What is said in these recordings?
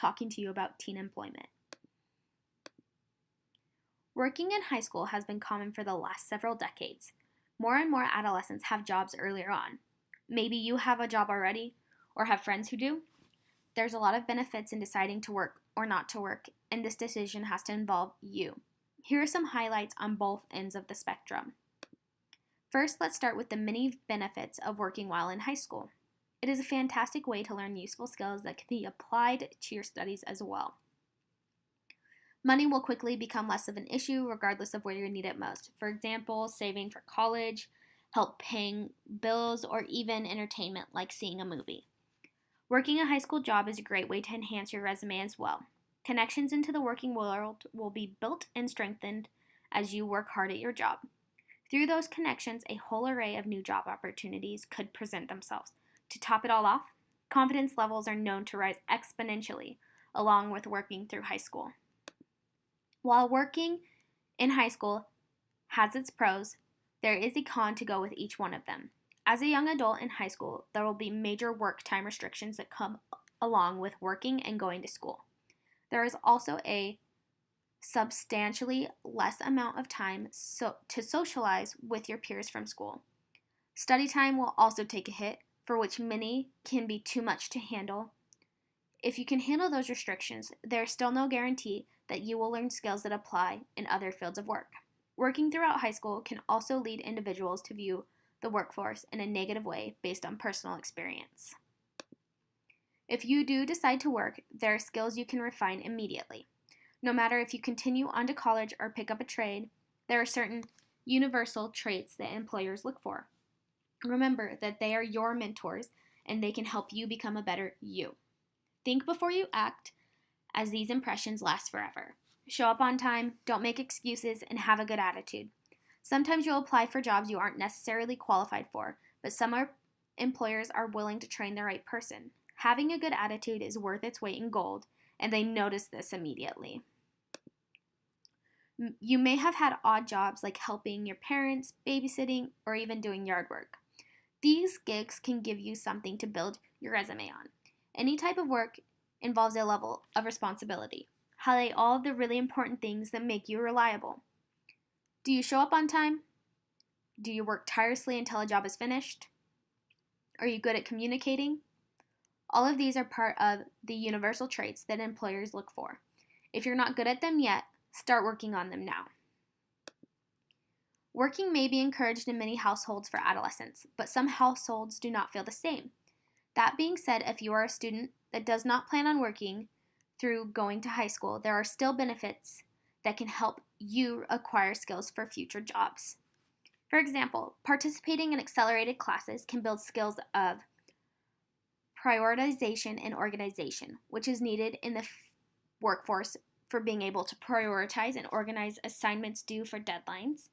talking to you about teen employment. Working in high school has been common for the last several decades. More and more adolescents have jobs earlier on. Maybe you have a job already or have friends who do. There's a lot of benefits in deciding to work or not to work, and this decision has to involve you. Here are some highlights on both ends of the spectrum. First, let's start with the many benefits of working while in high school. It is a fantastic way to learn useful skills that can be applied to your studies as well. Money will quickly become less of an issue regardless of where you need it most. For example, saving for college, help paying bills, or even entertainment like seeing a movie. Working a high school job is a great way to enhance your resume as well. Connections into the working world will be built and strengthened as you work hard at your job. Through those connections, a whole array of new job opportunities could present themselves. To top it all off, confidence levels are known to rise exponentially along with working through high school. While working in high school has its pros, there is a con to go with each one of them. As a young adult in high school, there will be major work time restrictions that come along with working and going to school. There is also a substantially less amount of time to socialize with your peers from school. Study time will also take a hit, for which many can be too much to handle. If you can handle those restrictions, there is still no guarantee that you will learn skills that apply in other fields of work. Working throughout high school can also lead individuals to view the workforce in a negative way based on personal experience. If you do decide to work, there are skills you can refine immediately. No matter if you continue on to college or pick up a trade, there are certain universal traits that employers look for. Remember that they are your mentors and they can help you become a better you. Think before you act, as these impressions last forever. Show up on time, don't make excuses, and have a good attitude. Sometimes you'll apply for jobs you aren't necessarily qualified for, but some employers are willing to train the right person. Having a good attitude is worth its weight in gold, and they notice this immediately. You may have had odd jobs like helping your parents, babysitting, or even doing yard work. These gigs can give you something to build your resume on. Any type of work involves a level of responsibility. Highlight all of the really important things that make you reliable. Do you show up on time? Do you work tirelessly until a job is finished? Are you good at communicating? All of these are part of the universal traits that employers look for. If you're not good at them yet, start working on them now. Working may be encouraged in many households for adolescents, but some households do not feel the same. That being said, if you are a student that does not plan on working through going to high school, there are still benefits that can help you acquire skills for future jobs. For example, participating in accelerated classes can build skills of prioritization and organization, which is needed in the workforce for being able to prioritize and organize assignments due for deadlines,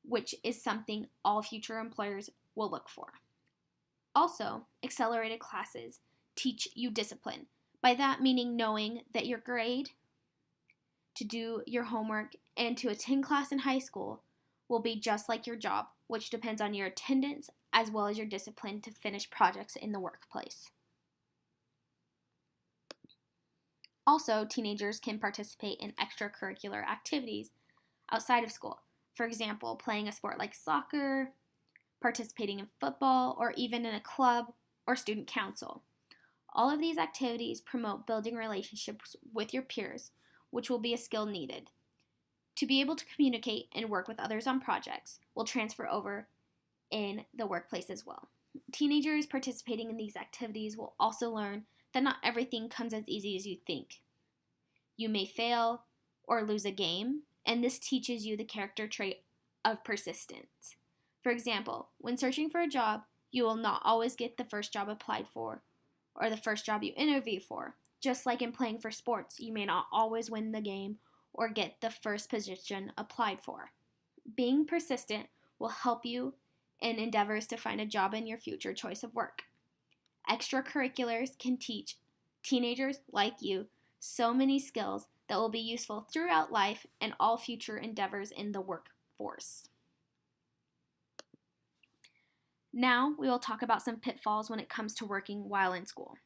which is something all future employers will look for. Also, accelerated classes teach you discipline. By that meaning knowing that your grade to do your homework and to attend class in high school will be just like your job, which depends on your attendance as well as your discipline to finish projects in the workplace. Also, teenagers can participate in extracurricular activities outside of school. For example, playing a sport like soccer, participating in football, or even in a club or student council. All of these activities promote building relationships with your peers, which will be a skill needed. To be able to communicate and work with others on projects will transfer over in the workplace as well. Teenagers participating in these activities will also learn that not everything comes as easy as you think. You may fail or lose a game, and this teaches you the character trait of persistence. For example, when searching for a job, you will not always get the first job applied for or the first job you interview for. Just like in playing for sports, you may not always win the game or get the first position applied for. Being persistent will help you in endeavors to find a job in your future choice of work. Extracurriculars can teach teenagers like you so many skills that will be useful throughout life and all future endeavors in the workforce. Now we will talk about some pitfalls when it comes to working while in school.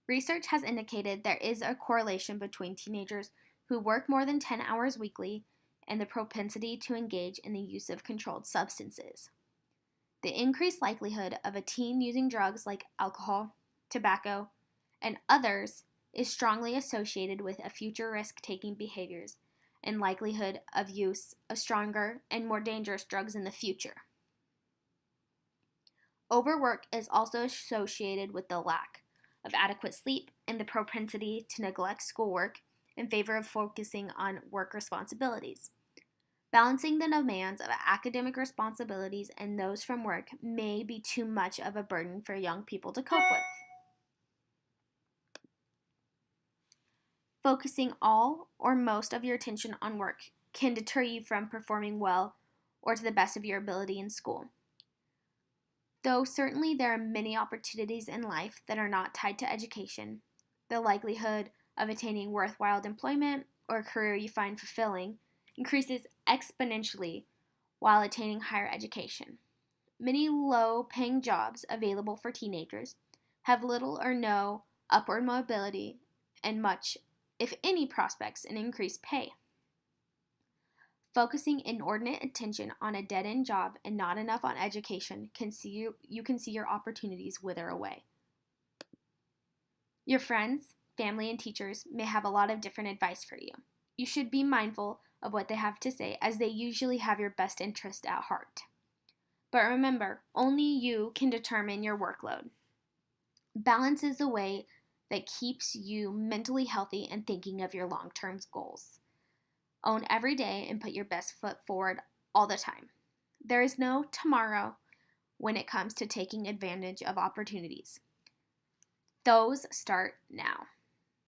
Research has indicated there is a correlation between teenagers who work more than 10 hours weekly and the propensity to engage in the use of controlled substances. The increased likelihood of a teen using drugs like alcohol, tobacco, and others is strongly associated with a future risk-taking behaviors and likelihood of use of stronger and more dangerous drugs in the future. Overwork is also associated with the lack of adequate sleep and the propensity to neglect schoolwork in favor of focusing on work responsibilities. Balancing the demands of academic responsibilities and those from work may be too much of a burden for young people to cope with. Focusing all or most of your attention on work can deter you from performing well or to the best of your ability in school. Though certainly there are many opportunities in life that are not tied to education, the likelihood of attaining worthwhile employment or a career you find fulfilling increases exponentially while attaining higher education. Many low-paying jobs available for teenagers have little or no upward mobility and much, if any, prospects in increased pay. Focusing inordinate attention on a dead-end job and not enough on education you can see your opportunities wither away. Your friends, family, and teachers may have a lot of different advice for you. You should be mindful of what they have to say, as they usually have your best interest at heart. But remember, only you can determine your workload. Balance is the way that keeps you mentally healthy and thinking of your long-term goals. Own every day and put your best foot forward all the time. There is no tomorrow when it comes to taking advantage of opportunities. Those start now.